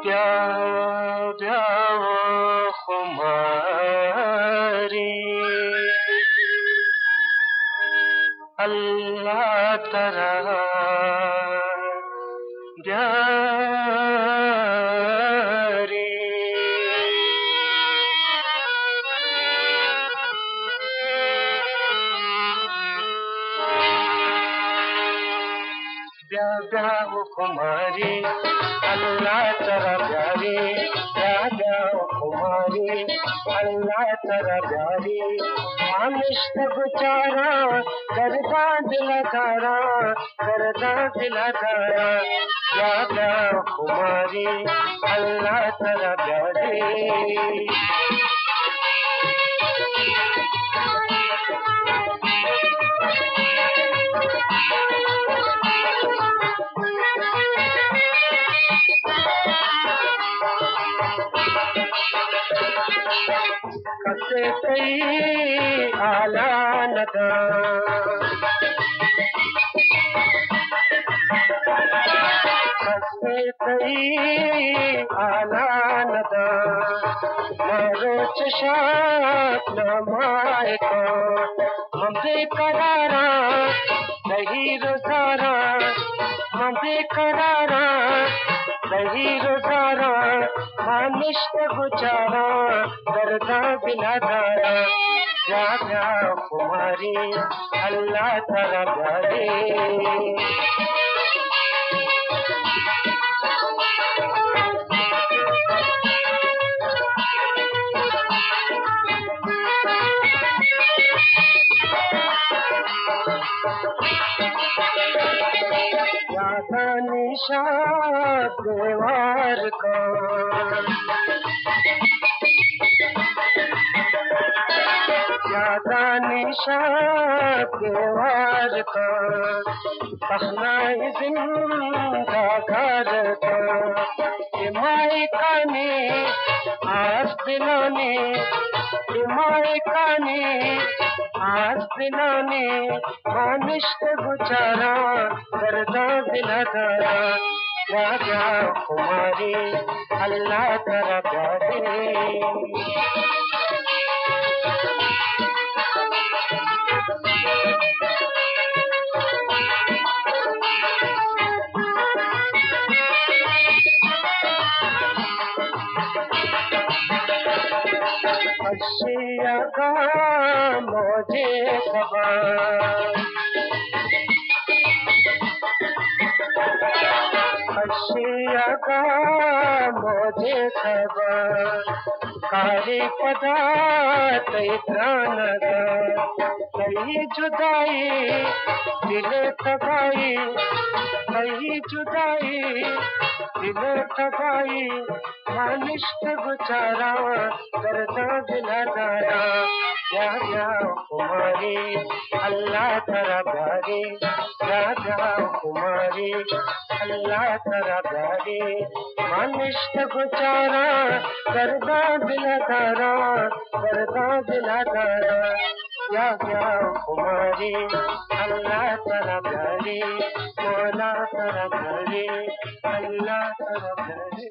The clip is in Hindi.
प्यारा वो खुमारी अल्लाह तरा प्यारी प्यारा वो खुमारी अल्लाह तरा प्यारी प्यारा वो खुमारी अल्लाह तरा प्यारी मानिश्त बेचारा करदा दिला तारा प्यारा खुमारी अल्लाह तरा प्यारी कसे तई आला नदा कसे तई आला नदा मारो चशात नमाए को ममदे करारा नहीं रोजारा ममदे करारा नहीं रोजारा मानिश्त गुजारा दर्दा बिना दारा प्यारा खुमारी अल्लाह तरा प्यारी यादा निशान देवार का यादा निशान देवार का पहनाई जिंदा घर का माई कानी आस दिलानी माई कानी आस दिलानी मानिश्त गुजारा करदा दिला तारा प्यारा खुमारी अल्लाह तरा प्यारी अशिया का मुझे खबर अशिया का मुझे खबर कारी पदा तैत्रानगा कई जुदाई दिल तबाई कई जुदाई दिल तबाई मानिश्त गुजारा करदा दिला दारा प्यारा खुमारी अल्लाह तरा प्यारी प्यारा खुमारी अल्लाह तरा प्यारी मानिश्त गुजारा करदा दिला दारा प्यारा खुमारी अल्लाह तरा प्यारी मौला तरा प्यारी अल्लाह तरा प्यारी।